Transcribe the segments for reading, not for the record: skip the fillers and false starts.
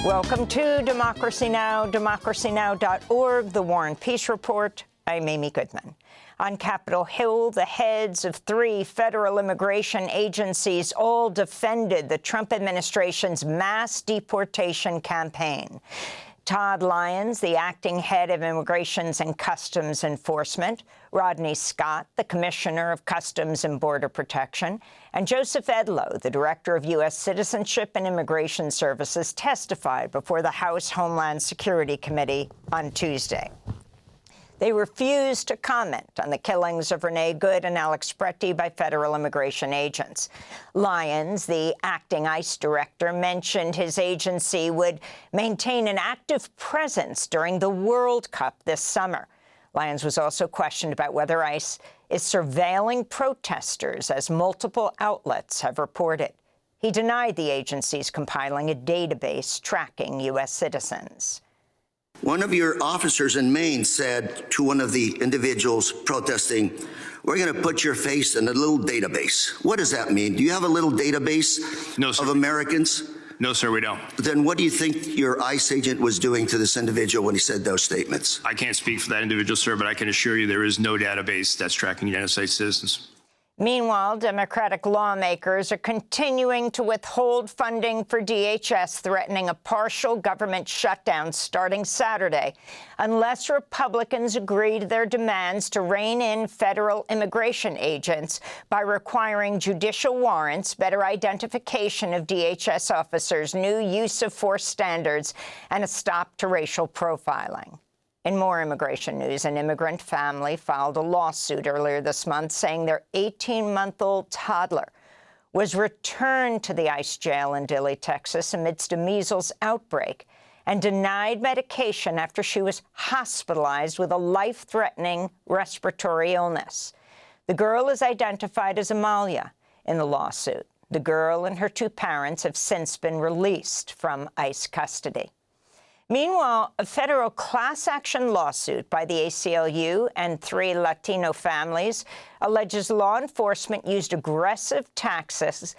Welcome to Democracy Now!, democracynow.org, The War and Peace Report. I'm Amy Goodman. On Capitol Hill, the heads of 3 federal immigration agencies all defended the Trump administration's mass deportation campaign. Todd Lyons, the acting head of Immigrations and Customs Enforcement, Rodney Scott, the Commissioner of Customs and Border Protection, and Joseph Edlow, the Director of U.S. Citizenship and Immigration Services, testified before the House Homeland Security Committee on Tuesday. They refused to comment on the killings of Renee Good and Alex Preti by federal immigration agents. Lyons, the acting ICE director, mentioned his agency would maintain an active presence during the World Cup this summer. Lyons was also questioned about whether ICE is surveilling protesters, as multiple outlets have reported. He denied the agency's compiling a database tracking U.S. citizens. One of your officers in Maine said to one of the individuals protesting, "We're going to put your face in a little database." What does that mean? Do you have a little database of Americans? No, sir, we don't. Then what do you think your ICE agent was doing to this individual when he said those statements? I can't speak for that individual, sir, but I can assure you there is no database that's tracking United States citizens. Meanwhile, Democratic lawmakers are continuing to withhold funding for DHS, threatening a partial government shutdown starting Saturday, unless Republicans agree to their demands to rein in federal immigration agents by requiring judicial warrants, better identification of DHS officers, new use of force standards, and a stop to racial profiling. In more immigration news, an immigrant family filed a lawsuit earlier this month saying their 18-month-old toddler was returned to the ICE jail in Dilley, Texas, amidst a measles outbreak and denied medication after she was hospitalized with a life-threatening respiratory illness. The girl is identified as Amalia in the lawsuit. The girl and her 2 parents have since been released from ICE custody. Meanwhile, a federal class-action lawsuit by the ACLU and 3 Latino families alleges law enforcement used aggressive tactics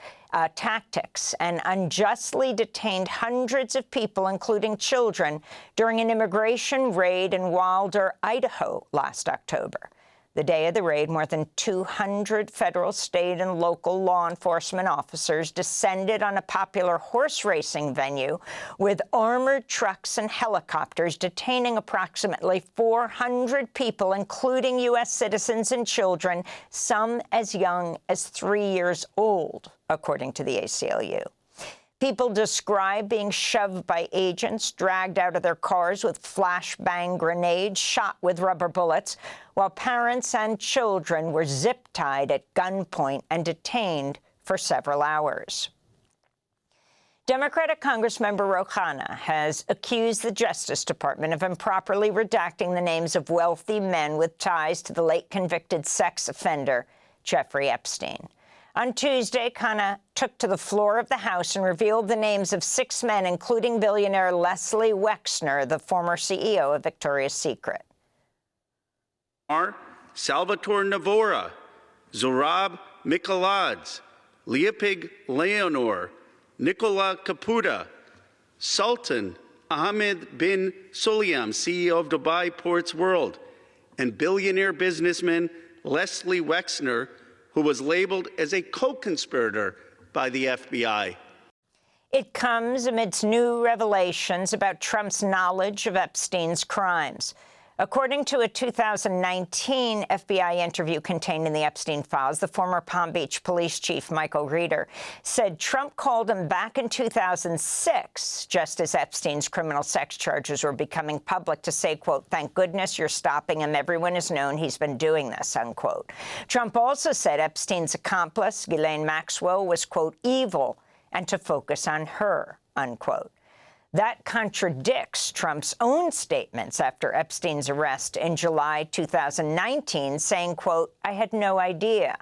and unjustly detained hundreds of people, including children, during an immigration raid in Wilder, Idaho, last October. The day of the raid, more than 200 federal, state, and local law enforcement officers descended on a popular horse racing venue with armored trucks and helicopters, detaining approximately 400 people, including U.S. citizens and children, some as young as 3 years old, according to the ACLU. People describe being shoved by agents, dragged out of their cars with flashbang grenades, shot with rubber bullets, while parents and children were zip-tied at gunpoint and detained for several hours. Democratic Congressmember Ro Khanna has accused the Justice Department of improperly redacting the names of wealthy men with ties to the late convicted sex offender Jeffrey Epstein. On Tuesday, Khanna took to the floor of the House and revealed the names of 6 men, including billionaire Leslie Wexner, the former CEO of Victoria's Secret. Salvatore Navora, Zorab Mikaladze, Leopig Leonor, Nicola Caputa, Sultan Ahmed bin Sulayem, CEO of Dubai Ports World, and billionaire businessman Leslie Wexner, who was labeled as a co-conspirator by the FBI. It comes amidst new revelations about Trump's knowledge of Epstein's crimes. According to a 2019 FBI interview contained in the Epstein files, the former Palm Beach police chief, Michael Reeder, said Trump called him back in 2006, just as Epstein's criminal sex charges were becoming public, to say, quote, "Thank goodness you're stopping him. Everyone has known he's been doing this," unquote. Trump also said Epstein's accomplice, Ghislaine Maxwell, was, quote, "evil," and to focus on her, unquote. That contradicts Trump's own statements after Epstein's arrest in July 2019, saying, quote, "I had no idea,"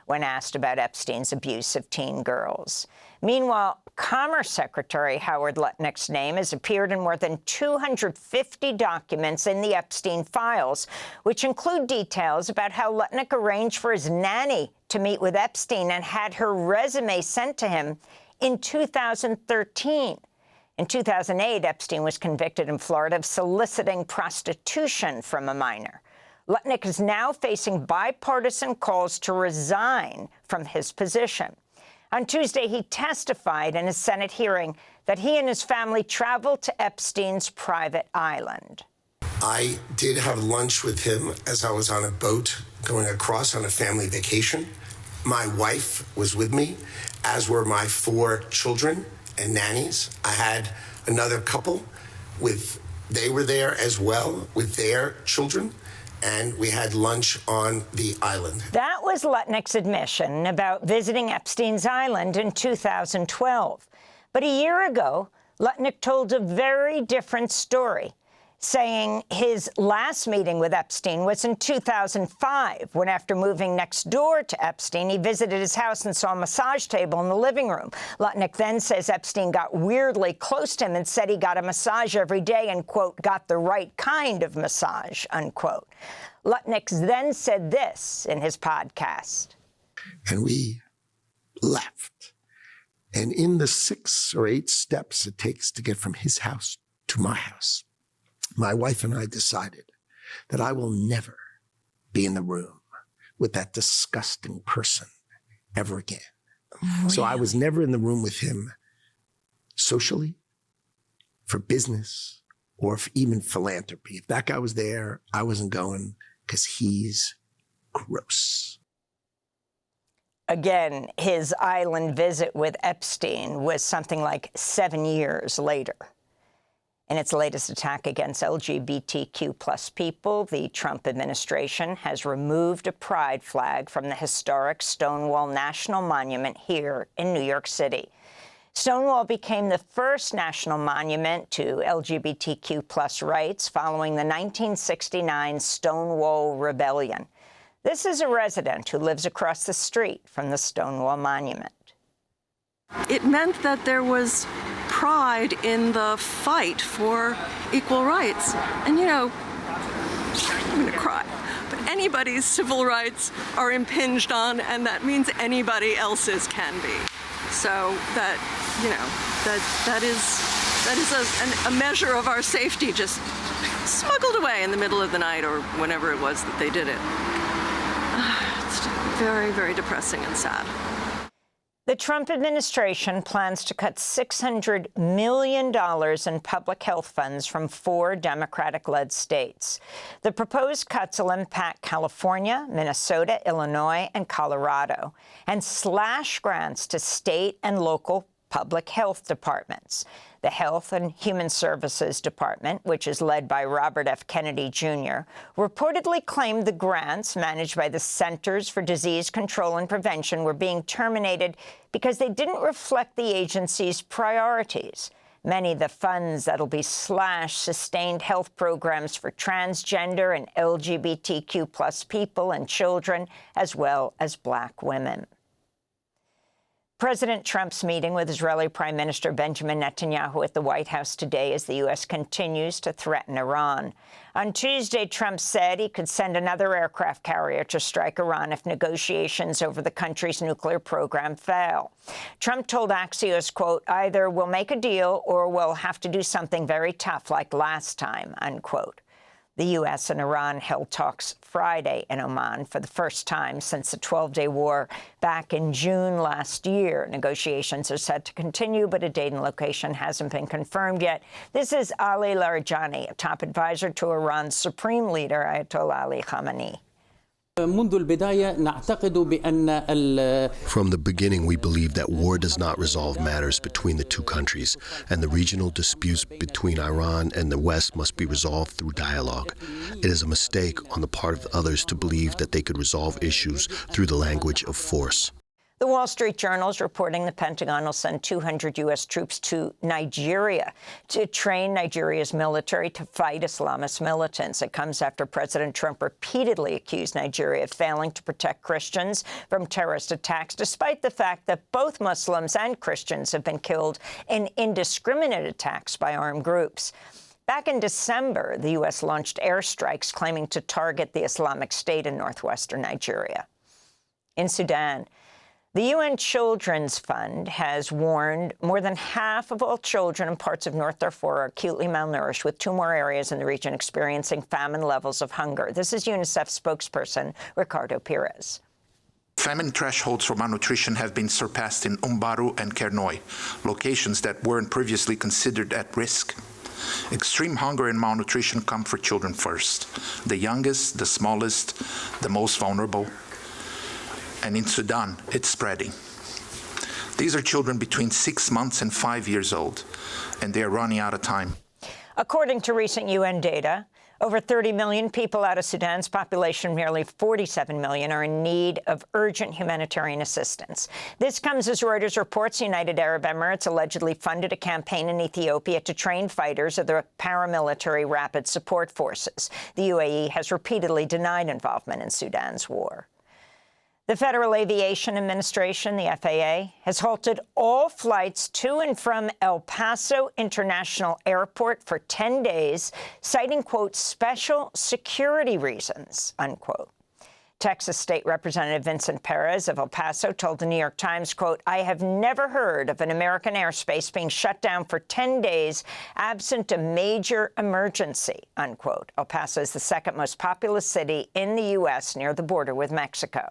when asked about Epstein's abuse of teen girls. Meanwhile, Commerce Secretary Howard Lutnick's name has appeared in more than 250 documents in the Epstein files, which include details about how Lutnick arranged for his nanny to meet with Epstein and had her resume sent to him in 2013. In 2008, Epstein was convicted in Florida of soliciting prostitution from a minor. Lutnick is now facing bipartisan calls to resign from his position. On Tuesday, he testified in a Senate hearing that he and his family traveled to Epstein's private island. I did have lunch with him as I was on a boat going across on a family vacation. My wife was with me, as were my 4 children and nannies. I had another couple they were there as well with their children, and we had lunch on the island. That was Lutnick's admission about visiting Epstein's island in 2012. But a year ago, Lutnick told a very different story, saying his last meeting with Epstein was in 2005, when after moving next door to Epstein, he visited his house and saw a massage table in the living room. Lutnick then says Epstein got weirdly close to him and said he got a massage every day and, quote, got the right kind of massage, unquote. Lutnick then said this in his podcast. And we left. And in the 6 or 8 steps it takes to get from his house to my house, my wife and I decided that I will never be in the room with that disgusting person ever again. Really? So I was never in the room with him socially, for business, or for even philanthropy. If that guy was there, I wasn't going because he's gross. Again, his island visit with Epstein was something like 7 years later. In its latest attack against LGBTQ+ people, the Trump administration has removed a pride flag from the historic Stonewall National Monument here in New York City. Stonewall became the first national monument to LGBTQ+ rights following the 1969 Stonewall Rebellion. This is a resident who lives across the street from the Stonewall Monument. It meant that there was pride in the fight for equal rights. And, you know, I'm going to cry, but anybody's civil rights are impinged on, and that means anybody else's can be. So that, you know, that is a measure of our safety just smuggled away in the middle of the night or whenever it was that they did it. It's very, very depressing and sad. The Trump administration plans to cut $600 million in public health funds from 4 Democratic-led states. The proposed cuts will impact California, Minnesota, Illinois, and Colorado, and slash grants to state and local public health departments. The Health and Human Services Department, which is led by Robert F. Kennedy, Jr., reportedly claimed the grants managed by the Centers for Disease Control and Prevention were being terminated because they didn't reflect the agency's priorities. Many of the funds that'll be slashed sustained health programs for transgender and LGBTQ+ people and children, as well as Black women. President Trump's meeting with Israeli Prime Minister Benjamin Netanyahu at the White House today as the U.S. continues to threaten Iran. On Tuesday, Trump said he could send another aircraft carrier to strike Iran if negotiations over the country's nuclear program fail. Trump told Axios, quote, either we'll make a deal or we'll have to do something very tough like last time, unquote. The U.S. and Iran held talks Friday in Oman for the first time since the 12-day war back in June last year. Negotiations are set to continue, but a date and location hasn't been confirmed yet. This is Ali Larijani, a top advisor to Iran's supreme leader, Ayatollah Ali Khamenei. From the beginning, we believe that war does not resolve matters between the two countries, and the regional disputes between Iran and the West must be resolved through dialogue. It is a mistake on the part of others to believe that they could resolve issues through the language of force. The Wall Street Journal is reporting the Pentagon will send 200 U.S. troops to Nigeria to train Nigeria's military to fight Islamist militants. It comes after President Trump repeatedly accused Nigeria of failing to protect Christians from terrorist attacks, despite the fact that both Muslims and Christians have been killed in indiscriminate attacks by armed groups. Back in December, the U.S. launched airstrikes claiming to target the Islamic State in northwestern Nigeria. In Sudan, The UN Children's Fund has warned more than half of all children in parts of North Darfur are acutely malnourished, with 2 more areas in the region experiencing famine levels of hunger. This is UNICEF spokesperson Ricardo Pires. Famine thresholds for malnutrition have been surpassed in Umbaru and Kernoi, locations that weren't previously considered at risk. Extreme hunger and malnutrition come for children first, the youngest, the smallest, the most vulnerable. And in Sudan, it's spreading. These are children between 6 months and 5 years old, and they are running out of time. According to recent UN data, over 30 million people out of Sudan's population, nearly 47 million, are in need of urgent humanitarian assistance. This comes as Reuters reports the United Arab Emirates allegedly funded a campaign in Ethiopia to train fighters of the paramilitary Rapid Support Forces. The UAE has repeatedly denied involvement in Sudan's war. The Federal Aviation Administration, the FAA, has halted all flights to and from El Paso International Airport for 10 days, citing, quote, special security reasons, unquote. Texas State Representative Vincent Perez of El Paso told the New York Times, quote, I have never heard of an American airspace being shut down for 10 days absent a major emergency, unquote. El Paso is the second most populous city in the U.S. near the border with Mexico.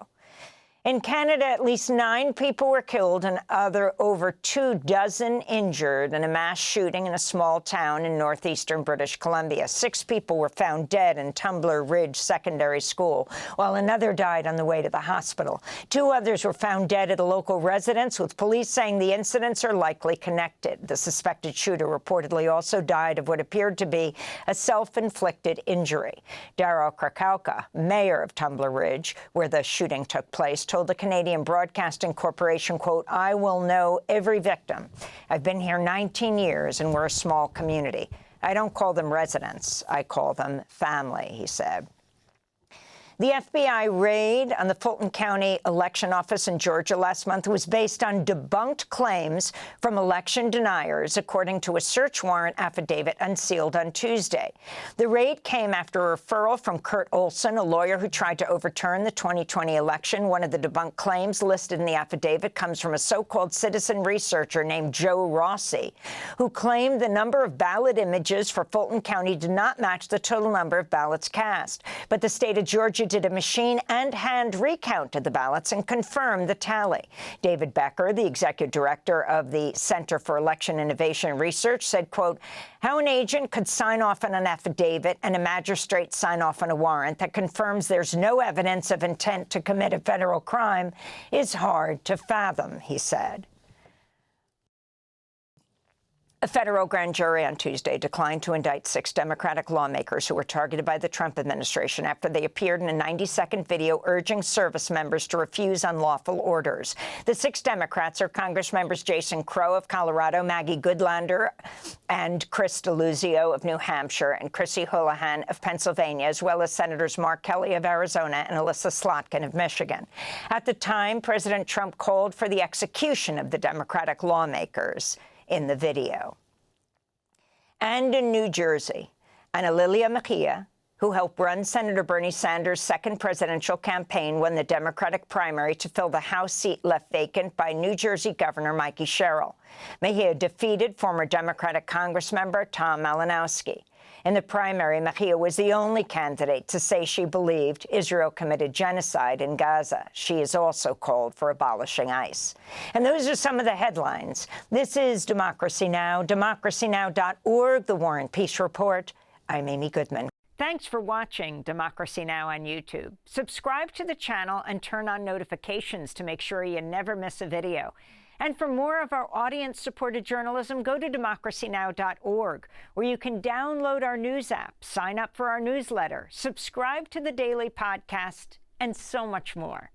In Canada, at least 9 people were killed and over 24 injured in a mass shooting in a small town in northeastern British Columbia. 6 people were found dead in Tumbler Ridge Secondary School, while another died on the way to the hospital. 2 others were found dead at a local residence, with police saying the incidents are likely connected. The suspected shooter reportedly also died of what appeared to be a self-inflicted injury. Darryl Krakauka, mayor of Tumbler Ridge, where the shooting took place, told the Canadian Broadcasting Corporation, quote, I will know every victim. I've been here 19 years, and we're a small community. I don't call them residents. I call them family, he said. The FBI raid on the Fulton County election office in Georgia last month was based on debunked claims from election deniers, according to a search warrant affidavit unsealed on Tuesday. The raid came after a referral from Kurt Olson, a lawyer who tried to overturn the 2020 election. One of the debunked claims listed in the affidavit comes from a so-called citizen researcher named Joe Rossi, who claimed the number of ballot images for Fulton County did not match the total number of ballots cast. But the state of Georgia did a machine and hand recount of the ballots and confirmed the tally. David Becker, the executive director of the Center for Election Innovation and Research, said, quote, how an agent could sign off on an affidavit and a magistrate sign off on a warrant that confirms there's no evidence of intent to commit a federal crime is hard to fathom, he said. A federal grand jury on Tuesday declined to indict 6 Democratic lawmakers who were targeted by the Trump administration after they appeared in a 90-second video urging service members to refuse unlawful orders. The 6 Democrats are Congress members Jason Crow of Colorado, Maggie Goodlander, and Chris DeLuzio of New Hampshire, and Chrissy Houlihan of Pennsylvania, as well as Senators Mark Kelly of Arizona and Alyssa Slotkin of Michigan. At the time, President Trump called for the execution of the Democratic lawmakers in the video. And in New Jersey, Ana Lilia Mejia, who helped run Senator Bernie Sanders' second presidential campaign, won the Democratic primary to fill the House seat left vacant by New Jersey Governor Mikey Sherrill. Mejia defeated former Democratic Congressmember Tom Malinowski. In the primary, Mejia was the only candidate to say she believed Israel committed genocide in Gaza. She has also called for abolishing ICE. And those are some of the headlines. This is Democracy Now!, democracynow.org, The War and Peace Report. I'm Amy Goodman. Thanks for watching Democracy Now! On YouTube. Subscribe to the channel and turn on notifications to make sure you never miss a video. And for more of our audience-supported journalism, go to democracynow.org, where you can download our news app, sign up for our newsletter, subscribe to the daily podcast, and so much more.